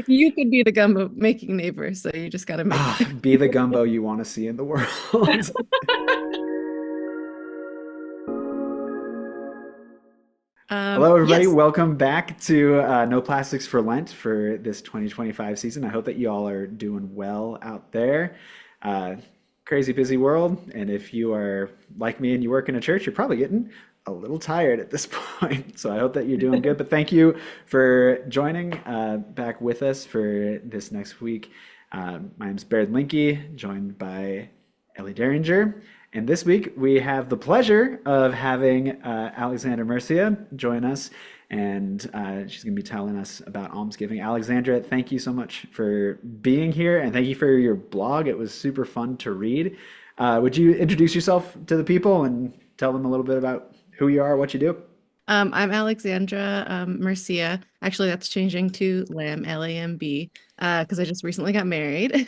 You could be the gumbo making neighbor, so you just got to make Ah, it. be the gumbo you want to see in the world. Hello, everybody. Yes. Welcome back to No Plastics for Lent for this 2025 season. I hope that you all are doing well out there. Uh, Crazy busy world. And if you are like me and you work in a church, you're probably getting a little tired at this point. So I hope that you're doing good. But thank you for joining back with us for this next week. My name's Baird Linky, joined by Ellie Derringer. And this week we have the pleasure of having Alexandra Mercia join us, and she's going to be telling us about almsgiving. Alexandra, thank you so much for being here, and thank you for your blog. It was super fun to read. Would you introduce yourself to the people and tell them a little bit about who you are, what you do? I'm Alexandra Mercia. Actually, that's changing to Lamb, Lamb, because I just recently got married.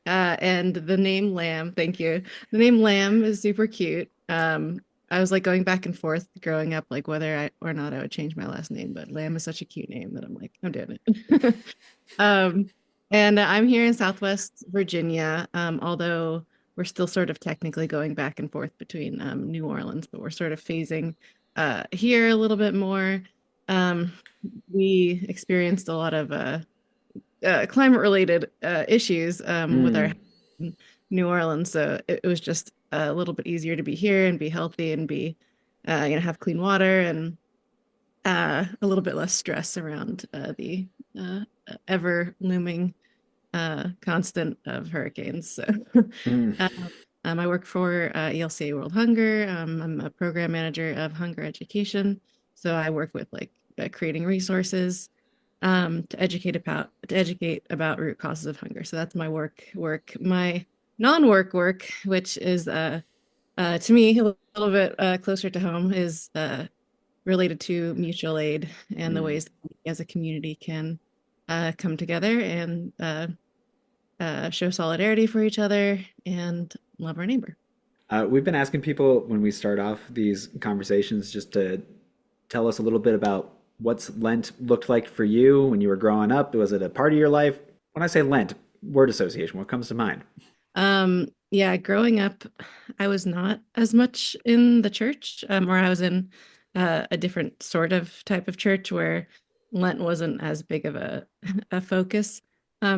And the name Lamb, thank you. The name Lamb is super cute. I was like going back and forth growing up, like whether I or not I would change my last name, but Lamb is such a cute name that I'm like, I'm doing it. Um, and I'm here in Southwest Virginia, although we're still sort of technically going back and forth between New Orleans, but we're sort of phasing here a little bit more. Um, we experienced a lot of climate related issues with our Mm. in New Orleans, so it was just a little bit easier to be here and be healthy and be have clean water and a little bit less stress around the uh, ever looming constant of hurricanes. So Mm. um, I work for ELCA World Hunger. I'm a program manager of hunger education. So I work with like creating resources to educate about root causes of hunger. So that's my work. My non-work work, which is to me a little bit closer to home, is related to mutual aid and the Mm. ways that we as a community can come together and show solidarity for each other and love our neighbor. We've been asking people when we start off these conversations just to tell us a little bit about what's Lent looked like for you when you were growing up. Was it a part of your life? When I say Lent, word association, what comes to mind? Yeah, growing up, I was not as much in the church, or I was in a different sort of type of church where Lent wasn't as big of a focus.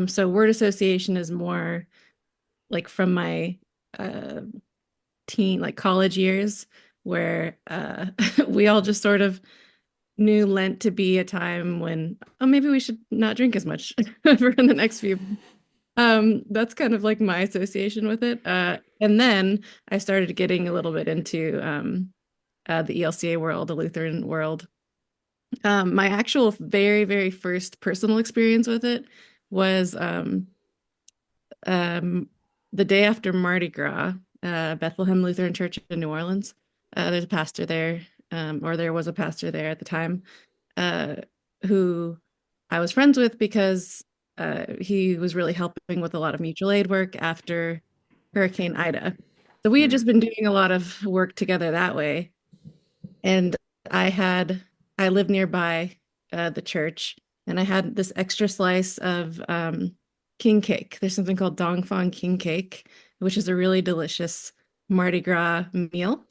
So word association is more like from my uh, like college years, where we all just sort of knew Lent to be a time when, oh, maybe we should not drink as much for the next few. That's kind of like my association with it. And then I started getting a little bit into the ELCA world, the Lutheran world. My actual very, very first personal experience with it was um, the day after Mardi Gras, Bethlehem Lutheran Church in New Orleans. There's a pastor there, or there was a pastor there at the time, uh, who I was friends with because he was really helping with a lot of mutual aid work after Hurricane Ida. So we had Mm. just been doing a lot of work together that way. And I had, I lived nearby the church, and I had this extra slice of king cake. There's something called Dong Fong king cake, which is a really delicious Mardi Gras meal,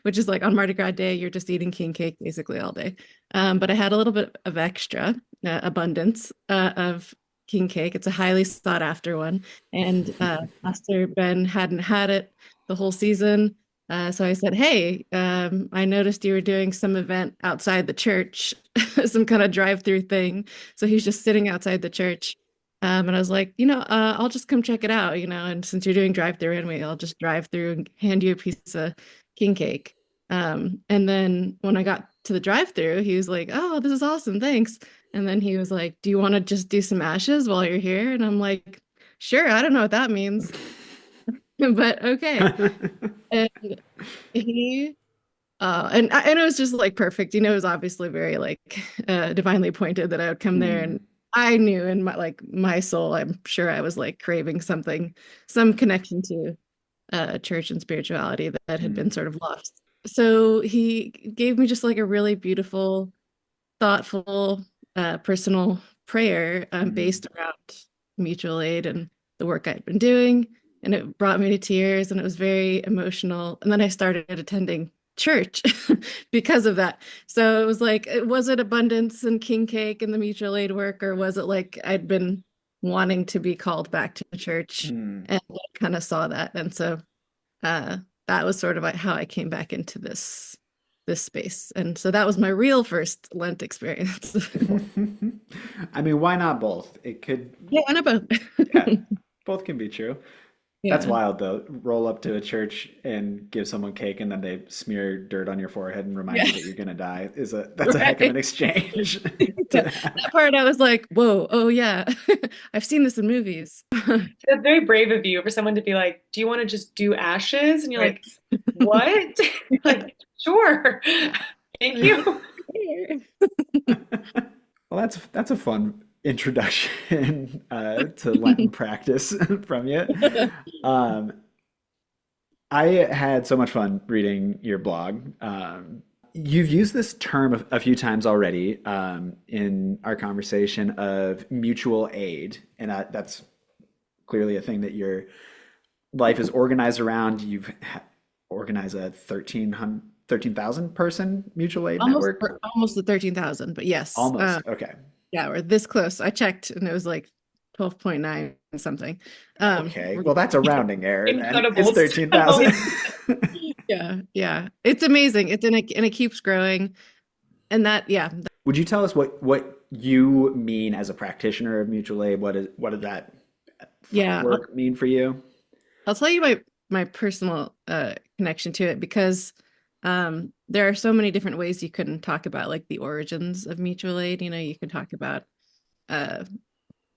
which is like on Mardi Gras Day, you're just eating king cake basically all day. But I had a little bit of extra abundance of king cake. It's a highly sought after one. And Pastor Ben hadn't had it the whole season. So I said, "Hey, I noticed you were doing some event outside the church, some kind of drive-through thing." So he's just sitting outside the church. And I was like, I'll just come check it out, and since you're doing drive-through anyway, I'll just drive through and hand you a piece of king cake. And then when I got to the drive-through, he was like, "Oh, this is awesome, thanks." And then he was like, "Do you want to just do some ashes while you're here?" And I'm like, "Sure, I don't know what that means, but okay." And he and it was just like perfect. It was obviously very like divinely appointed that I would come there, Mm. and I knew in my soul, I'm sure I was like craving something, some connection to church and spirituality that had been Mm. sort of lost. So he gave me just like a really beautiful, thoughtful, personal prayer Mm. based around mutual aid and the work I'd been doing. And it brought me to tears and it was very emotional. And then I started attending church because of that. So it was like, was it abundance and king cake and the mutual aid work, or was it like I'd been wanting to be called back to church Mm. and I kind of saw that. And so uh, that was sort of like how I came back into this space. And so that was my real first Lent experience. I mean, why not both? It could, Yeah, and about yeah, both can be true. That's yeah. wild though. Roll up to a church and give someone cake and then they smear dirt on your forehead and remind Yeah. you that you're gonna die is a that's a heck of an Right. exchange to Yeah. have. That part I was like, whoa, oh yeah. I've seen this in movies. That's very brave of you for someone to be like, "Do you want to just do ashes?" And you're Right. like, "What?" Like, sure. Thank you. Well, that's a fun introduction to Lenten practice from you. Um, I had so much fun reading your blog. You've used this term a few times already in our conversation of mutual aid, and that's clearly a thing that your life is organized around. You've organized a 13,000 person mutual aid network. Almost the 13,000, but yes. Almost. Okay. Yeah, we're this close. I checked and it was like 12.9 something. Okay. Well, that's a rounding error then. It's Incredible. So, 13,000. Yeah, yeah. It's amazing. And it keeps growing. And that, yeah, Would you tell us what you mean as a practitioner of mutual aid? What does that yeah. work mean for you? I'll tell you my personal connection to it because there are so many different ways you can talk about like the origins of mutual aid. You know, you can talk about uh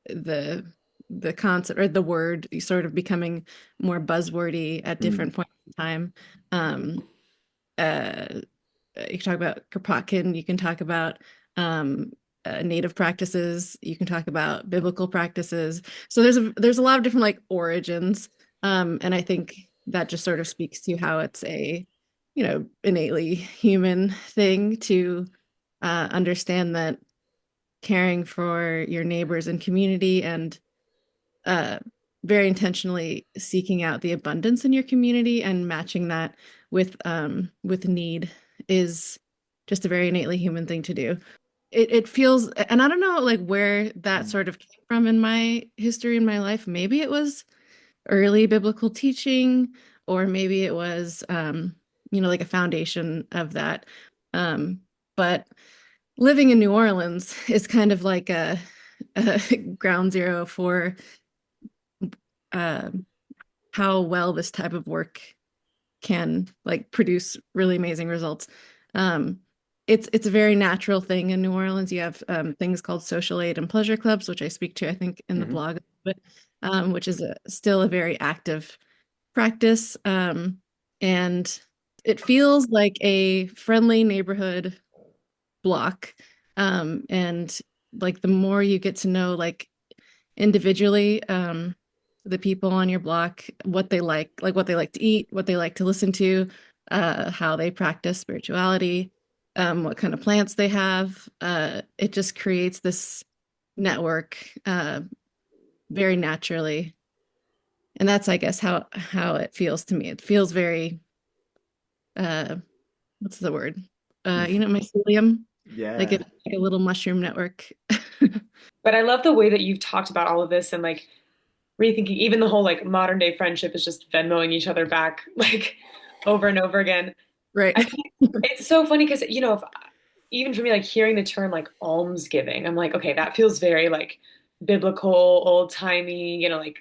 the the concept or the word sort of becoming more buzzwordy at Mm, different points in time. Um, uh, you can talk about Kropotkin, you can talk about um, native practices, you can talk about biblical practices. So there's a lot of different like origins, and I think that just sort of speaks to how it's a innately human thing to understand that caring for your neighbors and community and uh, very intentionally seeking out the abundance in your community and matching that with need is just a very innately human thing to do. It feels, and I don't know like where that mm, sort of came from in my history in my life. Maybe it was early biblical teaching, or maybe it was like a foundation of that. But living in New Orleans is kind of like a ground zero for uh, how well this type of work can like produce really amazing results. Um, it's a very natural thing in New Orleans. You have things called social aid and pleasure clubs, which I speak to, I think, in the mhm, blog, but which is still a very active practice. And it feels like a friendly neighborhood block. And like the more you get to know like individually the people on your block, what they like to eat, what they like to listen to, how they practice spirituality, what kind of plants they have. It just creates this network very naturally. And that's, I guess, how it feels to me. It feels very uh what's the word? Mycelium. Like yeah. it's like a little mushroom network. but I love the way that you've talked about all of this and like rethinking even the whole like modern day friendship is just Venmoing each other back like over and over again. Right. I think it's so funny because if even for me like hearing the term like almsgiving, I'm like, okay, that feels very like biblical, old timey, like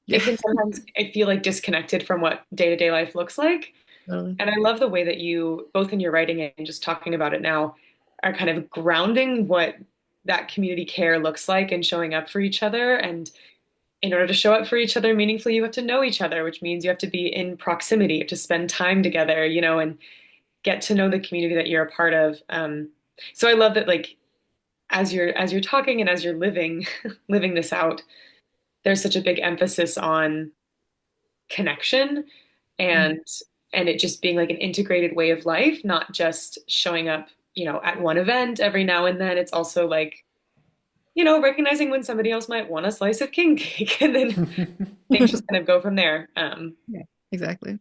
Yeah. it can sometimes I feel like disconnected from what day-to-day life looks like. Totally. And I love the way that you, both in your writing and just talking about it now, are kind of grounding what that community care looks like and showing up for each other. And in order to show up for each other meaningfully, you have to know each other, which means you have to be in proximity, you have to spend time together, and get to know the community that you're a part of. So I love that, like, as you're talking and as you're living living this out, there's such a big emphasis on connection Mhm. and it just being like an integrated way of life, not just showing up, at one event every now and then. It's also like recognizing when somebody else might want a slice of king cake, and then things just kind of go from there. Yeah, exactly.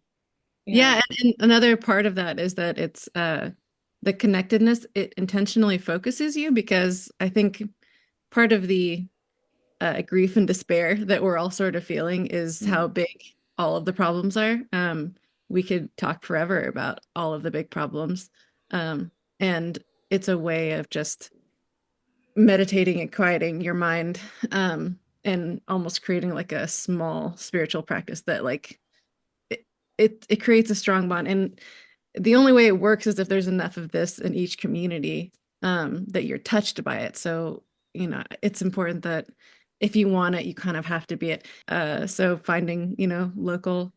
Yeah. Yeah, and another part of that is that it's the connectedness, it intentionally focuses you because I think part of the grief and despair that we're all sort of feeling is how Mm, big all of the problems are. We could talk forever about all of the big problems. And it's a way of just meditating and quieting your mind, and almost creating like a small spiritual practice that like it creates a strong bond. And the only way it works is if there's enough of this in each community, that you're touched by it. So, it's important that if you want it, you kind of have to be it. So finding, local,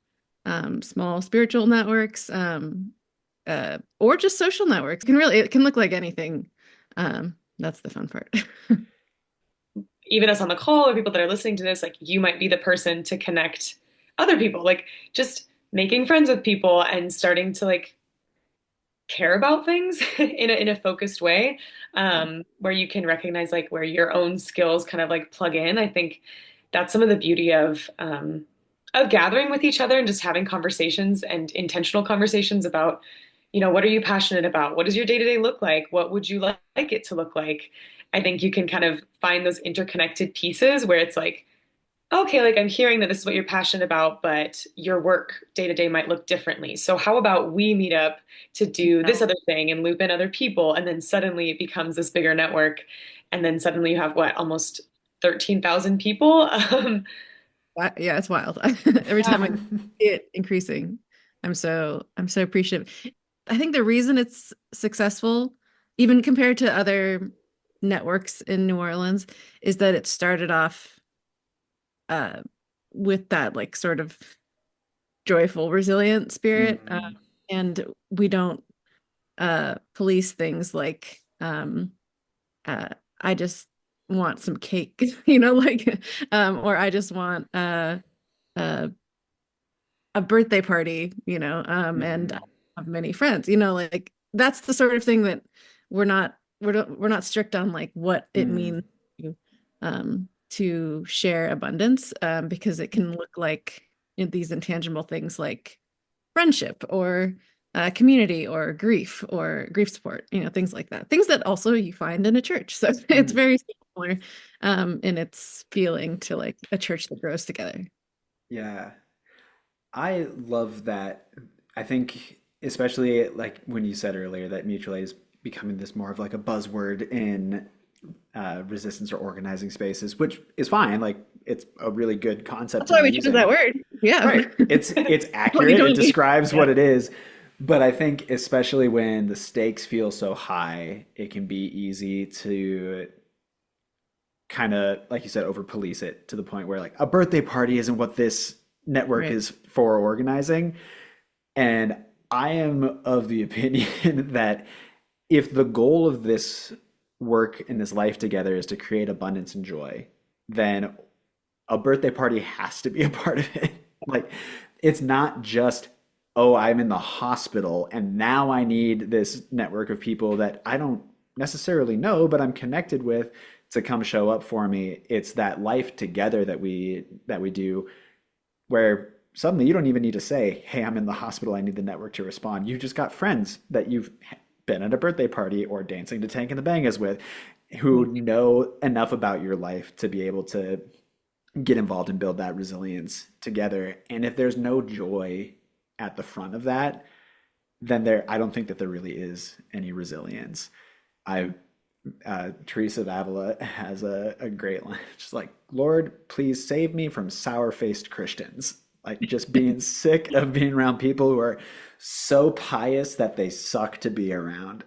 small spiritual networks, or just social networks it can look like anything. That's the fun part. Even us on the call or people that are listening to this, like you might be the person to connect other people, like just making friends with people and starting to like care about things in a focused way, where you can recognize like where your own skills kind of like plug in. I think that's some of the beauty of gathering with each other and just having conversations and intentional conversations about, what are you passionate about? What does your day to day look like? What would you like it to look like? I think you can kind of find those interconnected pieces where it's like, okay, like I'm hearing that this is what you're passionate about, but your work day to day might look differently. So how about we meet up to do this other thing and loop in other people? And then suddenly it becomes this bigger network. And then suddenly you have what, almost 13,000 people? Yeah, it's wild. Every time I Yeah. see it increasing, I'm so appreciative. I think the reason it's successful, even compared to other networks in New Orleans, is that it started off uh with that like sort of joyful, resilient spirit. mm, And we don't police things like uh I just want some cake, like or I just want uh a birthday party, and I mm, have many friends, like that's the sort of thing that we're not strict on like what it mm, means to share abundance, because it can look like these intangible things like friendship or community or grief support, things like that. Things that also you find in a church. So it's mm. very similar in its feeling to like a church that grows together. Yeah. I love that. I think, especially like when you said earlier that mutual aid is becoming this more of like a buzzword in resistance or organizing spaces, which is fine. Like it's a really good concept That's to why be we chose that using. word. Yeah. Right. It's accurate. It 2020. describes Yeah. what it is. But I think especially when the stakes feel so high, it can be easy to kind of, like you said, over police it to the point where like a birthday party isn't what this network Right. is for organizing. And I am of the opinion that if the goal of this work in this life together is to create abundance and joy, then a birthday party has to be a part of it. Like, it's not just, oh, I'm in the hospital and now I need this network of people that I don't necessarily know, but I'm connected with to come show up for me. It's that life together that we do where suddenly you don't even need to say, "Hey, I'm in the hospital. I need the network to respond." You've just got friends that you've been at a birthday party or dancing to Tank and the Bangas with who know enough about your life to be able to get involved and build that resilience together. And if there's no joy at the front of that, then I don't think that there really is any resilience. I Teresa of Avila has a great line. She's like, Lord, please save me from sour-faced Christians. Like just being sick of being around people who are so pious that they suck to be around.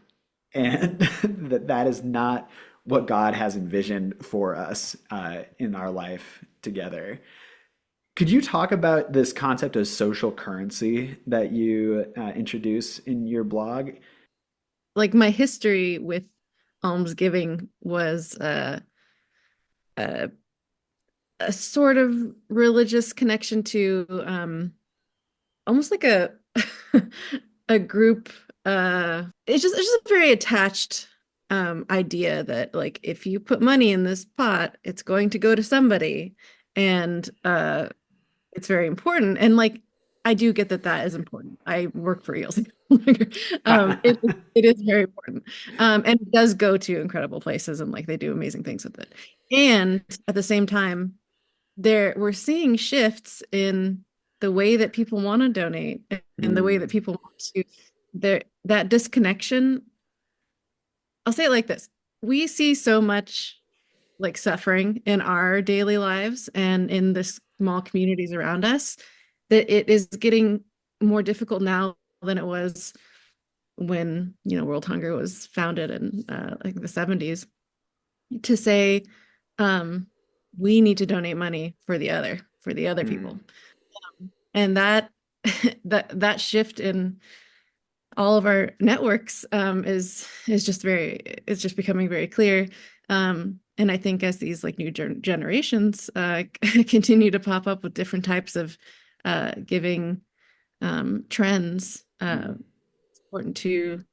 And that is not what God has envisioned for us in our life together. Could you talk about this concept of social currency that you introduce in your blog? Like my history with almsgiving was a, a sort of religious connection to almost like a a group. It's just very attached. idea that like if you put money in this pot, it's going to go to somebody, and it's very important. And like I do get that that is important. I work for Eels. It is very important. And it does go to incredible places and like they do amazing things with it. And at the same time, there we're seeing shifts in the way that people want to donate and the way that Mm, people want to there that disconnection. I'll say it like this. We see so much like suffering in our daily lives and in the small communities around us that it is getting more difficult now than it was when, World Hunger was founded in like the 70s to say um we need to donate money for the other mm, people. And that that shift in all of our networks is just very it's just becoming very clear. And I think as these like new generations continue to pop up with different types of giving trends, mm, it's important to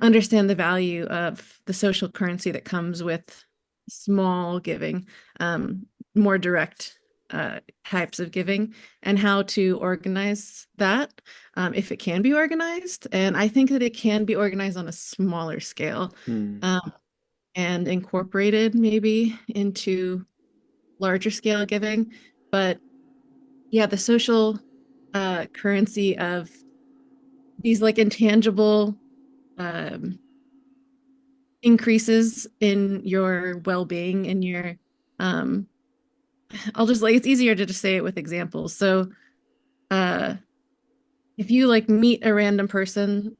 understand the value of the social currency that comes with small giving, more direct types of giving, and how to organize that if it can be organized. And I think that it can be organized on a smaller scale mm, um, and incorporated maybe into larger scale giving. But yeah, the social currency of these like intangible um, increases in your well-being and your um I'll just like it's easier to just say it with examples. So uh if you like meet a random person,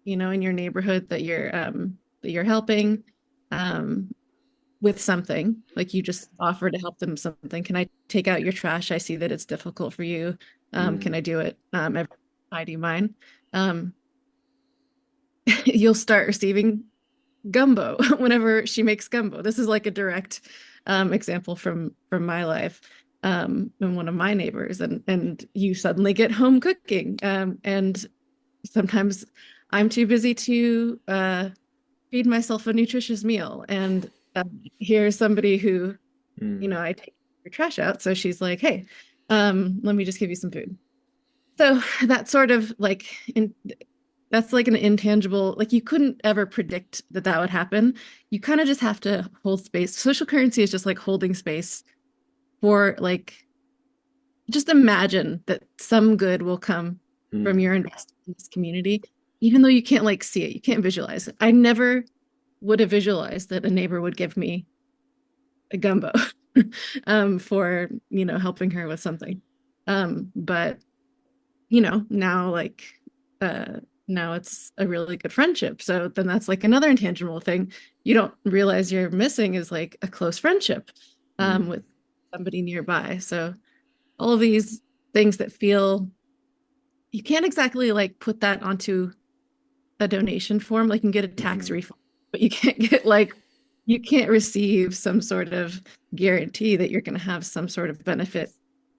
in your neighborhood that you're helping um with something, like you just offer to help them something. Can I take out your trash? I see that it's difficult for you. Can mm, I do it? Do you mind? Um you'll start receiving gumbo whenever she makes gumbo. This is like a direct example from my life and one of my neighbors, and you suddenly get home cooking. And sometimes I'm too busy to feed myself a nutritious meal, and here's somebody who mm, I take your trash out, so she's like, hey, let me just give you some food. So that sort of like that's like an intangible, like you couldn't ever predict that that would happen. You kind of just have to hold space. Social currency is just like holding space for like, just imagine that some good will come from mm, your investment in this community, even though you can't like see it, you can't visualize it. I never would have visualized that a neighbor would give me a gumbo for, helping her with something. But now like uh now it's a really good friendship. So then that's like another intangible thing you don't realize you're missing is like a close friendship mm, with somebody nearby. So all of these things that feel you can't exactly like put that onto a donation form. Like you can get a tax mhm, refund, but you can't get like you can't receive some sort of guarantee that you're going to have some sort of benefit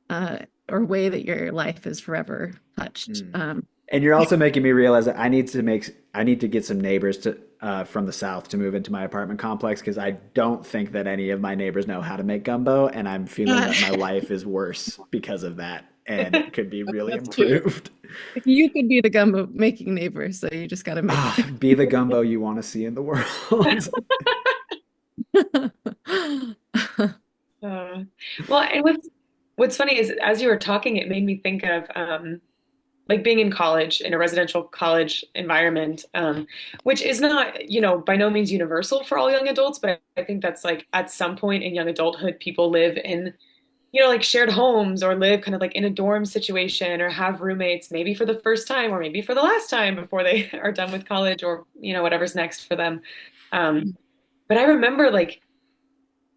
uh, or way that your life is forever touched. mm. And you're also making me realize that I need to get some neighbors to from the south to move into my apartment complex because I don't think that any of my neighbors know how to make gumbo, and I'm feeling Uh, that my life is worse because of that, and it could be really that's true. improved. You could be the gumbo making neighbor, so you just got to make Ah, be the gumbo you want to see in the world. it. Uh, well, and what's funny is as you were talking, it made me think of like being in college in a residential college environment, which is not, by no means universal for all young adults, but I think that's like at some point in young adulthood, people live in, like shared homes or live kind of like in a dorm situation or have roommates maybe for the first time or maybe for the last time before they are done with college or, whatever's next for them. Um, but I remember like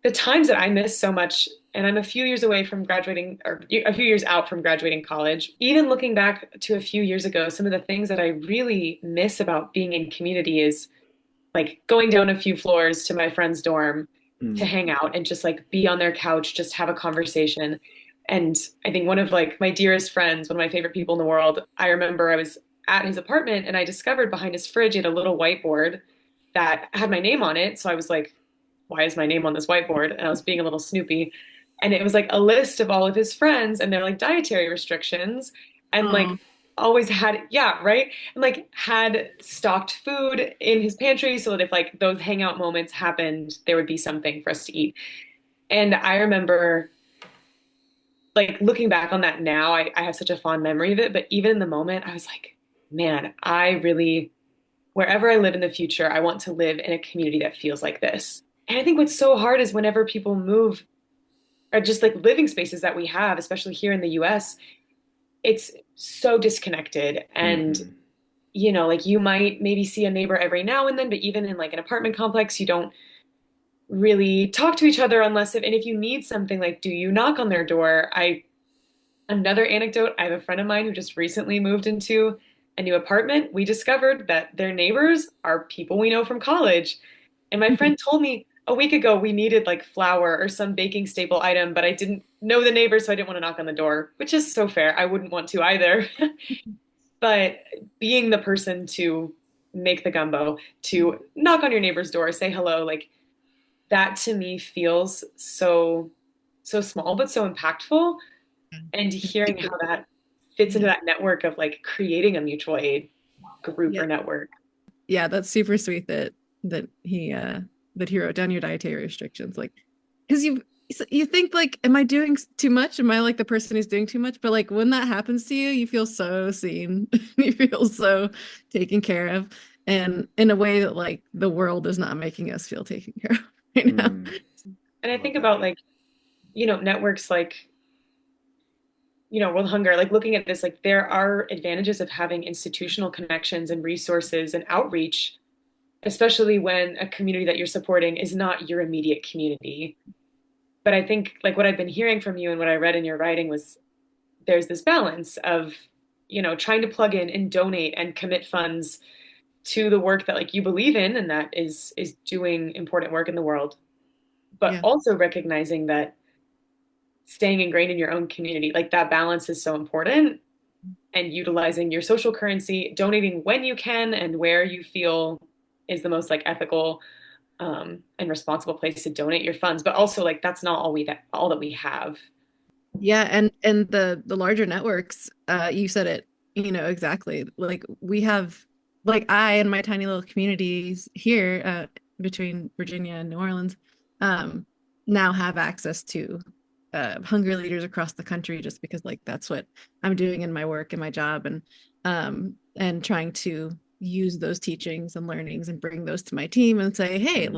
the times that I miss so much, and I'm a few years away from graduating, or a few years out from graduating college. Even looking back to a few years ago, some of the things that I really miss about being in community is like going down a few floors to my friend's dorm to Mm, hang out and just like be on their couch, just have a conversation. And I think one of like my dearest friends, one of my favorite people in the world, I remember I was at his apartment and I discovered behind his fridge he had a little whiteboard that had my name on it. So I was like, why is my name on this whiteboard? And I was being a little snoopy. And it was like a list of all of his friends and their like dietary restrictions and Oh, like always had, yeah, right? And like had stocked food in his pantry so that if like those hangout moments happened, there would be something for us to eat. And I remember like looking back on that now, I have such a fond memory of it. But even in the moment, I was like, man, I really, wherever I live in the future, I want to live in a community that feels like this. And I think what's so hard is whenever people move, or just like living spaces that we have, especially here in the US, it's so disconnected. And, Hmm. like you might maybe see a neighbor every now and then, but even in like an apartment complex, you don't really talk to each other unless if, and if you need something, like, do you knock on their door? Another anecdote, I have a friend of mine who just recently moved into a new apartment. We discovered that their neighbors are people we know from college. And my friend told me a week ago we needed like flour or some baking staple item, but I didn't know the neighbors, so I didn't want to knock on the door, which is so fair. I wouldn't want to either. But being the person to make the gumbo, to knock on your neighbor's door, say hello, like that to me feels so small but so impactful. And hearing how that fits into yeah. that network of like creating a mutual aid group Yeah. or network. Yeah, that's super sweet that he that he wrote down your dietary restrictions. Like, because you think like, am I doing too much? Am I like the person who's doing too much? But like when that happens to you, you feel so seen. You feel so taken care of, and in a way that like the world is not making us feel taken care of right now. Mm. And I I love think that. about like, networks like, World Hunger, like looking at this, like there are advantages of having institutional connections and resources and outreach, especially when a community that you're supporting is not your immediate community. But I think like what I've been hearing from you and what I read in your writing was there's this balance of, trying to plug in and donate and commit funds to the work that like you believe in and that is doing important work in the world, but Yeah. also recognizing that staying ingrained in your own community, like that balance is so important, and utilizing your social currency, donating when you can and where you feel is the most like ethical and responsible place to donate your funds, but also like that's not all that we have. Yeah, and the larger networks, you said it, exactly. Like we have, like I and my tiny little communities here, between Virginia and New Orleans, um, now have access to hunger leaders across the country just because like that's what I'm doing in my work and my job, and trying to use those teachings and learnings and bring those to my team and say, hey, Mm.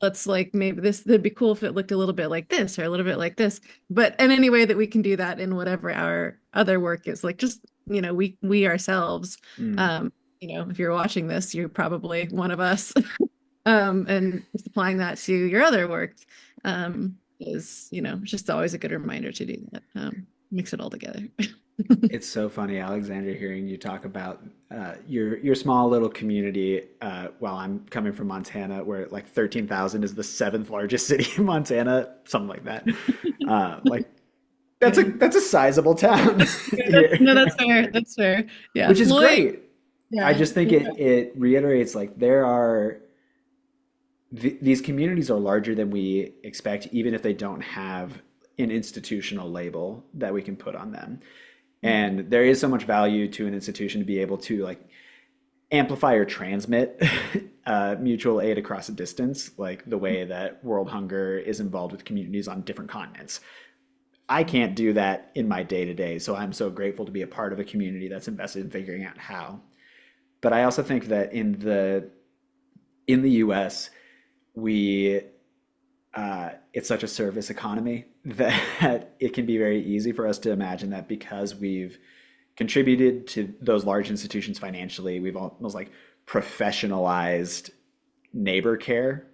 let's like maybe this would be cool if it looked a little bit like this or a little bit like this, but in any way that we can do that in whatever our other work is, like just we ourselves, Mm. um if you're watching this, you're probably one of us. And just applying that to your other work, is just always a good reminder to do that, mix it all together. It's so funny, Alexander, hearing you talk about your small little community. While I'm coming from Montana, where like 13,000 is the seventh largest city in Montana, something like that. Like that's a Yeah. that's a sizable town Yeah, no, here, that's fair. That's fair. Yeah, which is Floyd. great. I Yeah. just think Yeah. it reiterates like these communities are larger than we expect, even if they don't have an institutional label that we can put on them. And there is so much value to an institution to be able to like amplify or transmit mutual aid across a distance, like the way that World Hunger is involved with communities on different continents. I can't do that in my day to day, so I'm so grateful to be a part of a community that's invested in figuring out how. But I also think that in the U.S. we it's such a service economy that it can be very easy for us to imagine that because we've contributed to those large institutions financially, we've almost like professionalized neighbor care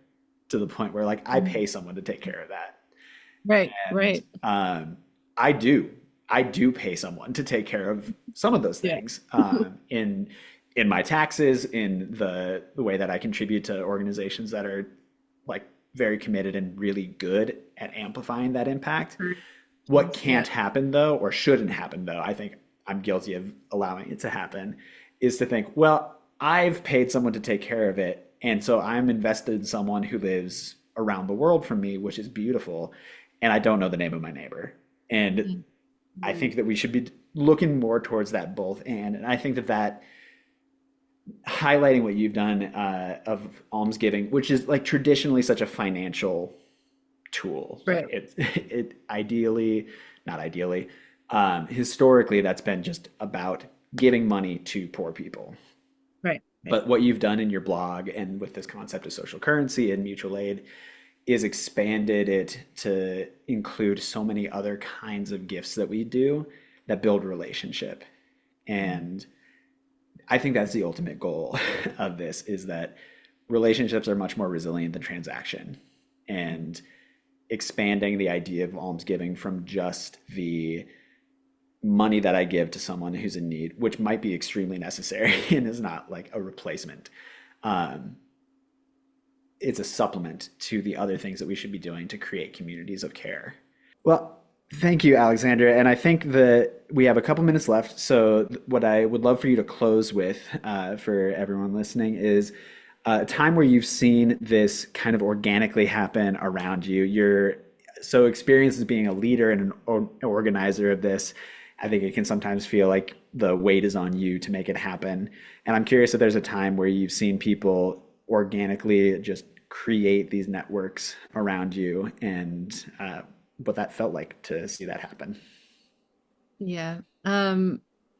to the point where like I pay someone to take care of that. Right, And right. I do. I do pay someone to take care of some of those Yeah. things in my taxes, in the way that I contribute to organizations that are like very committed and really good at amplifying that impact. What Yeah. can't happen though, or shouldn't happen though, I think I'm guilty of allowing it to happen, is to think, well, I've paid someone to take care of it. And so I'm invested in someone who lives around the world from me, which is beautiful. And I don't know the name of my neighbor. And I Mhm. think that we should be looking more towards that both and I think that highlighting what you've done of almsgiving, which is like traditionally such a financial tool. Like Right, it ideally, not ideally, historically, that's been just about giving money to poor people. right, right. But what you've done in your blog and with this concept of social currency and mutual aid is expanded it to include so many other kinds of gifts that we do that build relationship. And I think that's the ultimate goal of this is that relationships are much more resilient than transaction. And expanding the idea of almsgiving from just the money that I give to someone who's in need, which might be extremely necessary and is not like a replacement. Um, it's a supplement to the other things that we should be doing to create communities of care. Well, thank you, Alexandra. And I think that we have a couple minutes left. So, what I would love for you to close with for everyone listening is a time where you've seen this kind of organically happen around you. You're so experienced as being a leader and an organizer of this. I think it can sometimes feel like the weight is on you to make it happen. And I'm curious if there's a time where you've seen people organically just create these networks around you and what that felt like to see that happen. Yeah.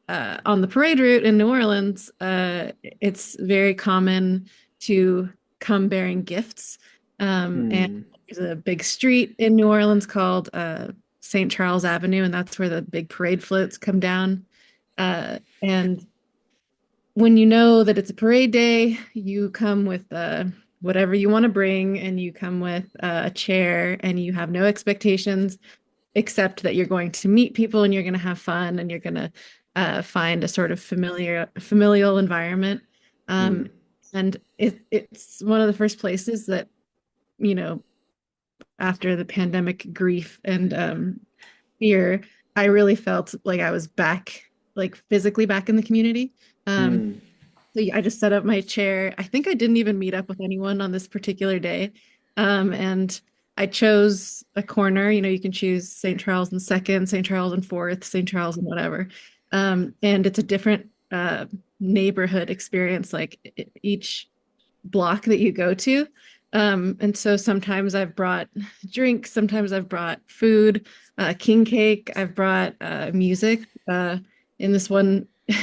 On the parade route in New Orleans, it's very common to come bearing gifts. And Hmm. there's a big street in New Orleans called St. Charles Avenue, and that's where the big parade floats come down. And when you know that it's a parade day, you come with whatever you want to bring, and you come with a chair, and you have no expectations except that you're going to meet people and you're going to have fun and you're going to find a sort of familial environment. Hmm. Um, and it's one of the first places that, you know, after the pandemic grief and fear, I really felt like I was back, like physically back in the community. Um, Hmm. so yeah, I just set up my chair. I think I didn't even meet up with anyone on this particular day. And I chose a corner. You know, you can choose St. Charles and Second, St. Charles and Fourth, St. Charles and whatever. And it's a different neighborhood experience, like each block that you go to. And so sometimes I've brought drinks, sometimes I've brought food, king cake, I've brought music. In this one, I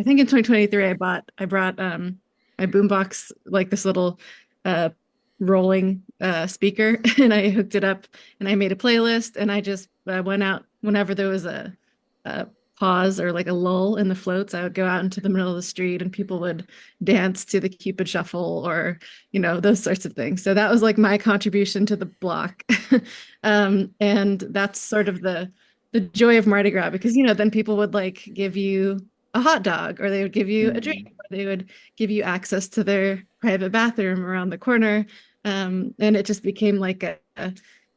think in 2023, I brought my boombox, like this little uh rolling speaker, and I hooked it up and I made a playlist and I just went out whenever there was a pause or like a lull in the floats. I would go out into the middle of the street and people would dance to the Cupid Shuffle or, you know, those sorts of things. So that was like my contribution to the block. And that's sort of the joy of Mardi Gras because, you know, then people would like give you a hot dog or they would give you a drink Hmm. or they would give you access to their private bathroom around the corner. And it just became like a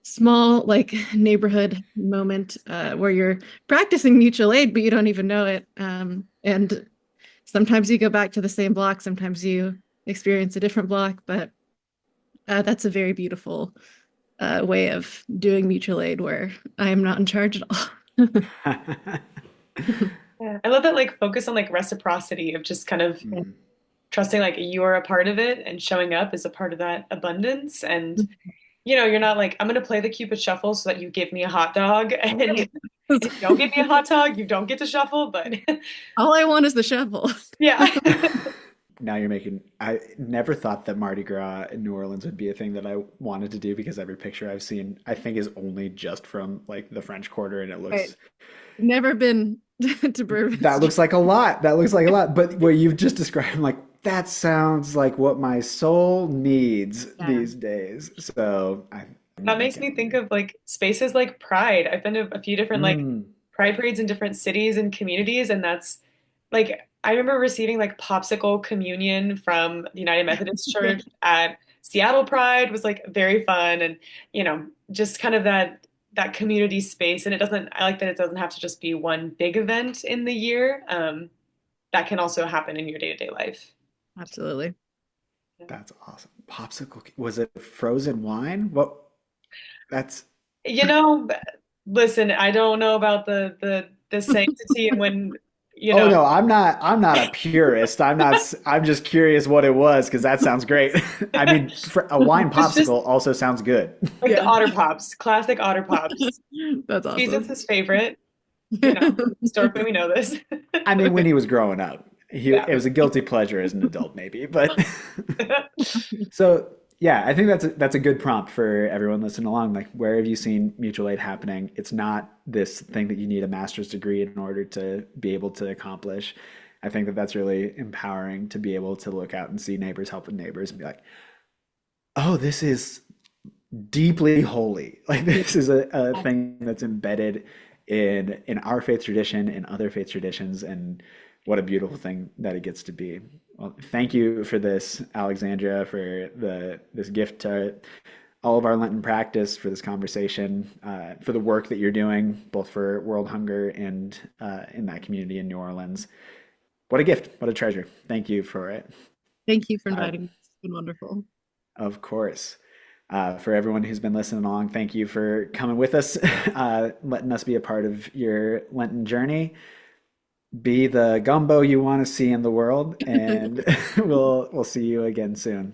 small like neighborhood moment where you're practicing mutual aid, but you don't even know it. And sometimes you go back to the same block, sometimes you experience a different block, but that's a very beautiful way of doing mutual aid where I am not in charge at all. Yeah. I love that like focus on like reciprocity of just kind of Hmm. trusting like you're a part of it and showing up as a part of that abundance. And you know, you're not like, I'm gonna play the Cupid Shuffle so that you give me a hot dog. And if you don't give me a hot dog, you don't get to shuffle. But All I want is the shovel. yeah. Now you're making, I never thought that Mardi Gras in New Orleans would be a thing that I wanted to do because every picture I've seen, I think is only just from like the French Quarter and it Right. looks, Never been to Bourbon that Street. looks like a lot. That looks like a lot. But what you've just described, I'm like, that sounds like what my soul needs Yeah. these days. So I That need that makes me think calendar. of like spaces like Pride. I've been to a few different like Mm. Pride parades in different cities and communities, and that's like I remember receiving like popsicle communion from the United Methodist Yeah, Church at Seattle Pride was like very fun and you know just kind of that community space and it doesn't I like that it doesn't have to just be one big event in the year that can also happen in your day-to-day life. absolutely. That's awesome. Was it frozen wine? What? That's You know, listen, I don't know about the sanctity and when, you Oh know, no, I'm not a purist. I'm just curious what it was because that sounds great. I mean, a wine it's just popsicle also sounds good. like the Yeah. Otter Pops, classic Otter Pops. That's Jesus' awesome. his favorite, you know, Yeah. historically we know this. I mean, when he was growing up, Yeah. it was a guilty pleasure as an adult, maybe. But so yeah, I think that's a good prompt for everyone listening along. Like, where have you seen mutual aid happening? It's not this thing that you need a master's degree in order to be able to accomplish. I think that that's really empowering to be able to look out and see neighbors helping neighbors and be like, oh, this is deeply holy. Like Yeah. this is a thing that's embedded in our faith tradition, in other faith traditions, and what a beautiful thing that it gets to be. Well, thank you for this, Alexandria, for this gift to all of our Lenten practice, for this conversation, for the work that you're doing, both for World Hunger and in that community in New Orleans. What a gift! What a treasure! Thank you for it. Thank you for Uh, inviting me. It's been wonderful. Of course. For everyone who's been listening along, thank you for coming with us, letting us be a part of your Lenten journey. Be the gumbo you want to see in the world, and we'll see you again soon.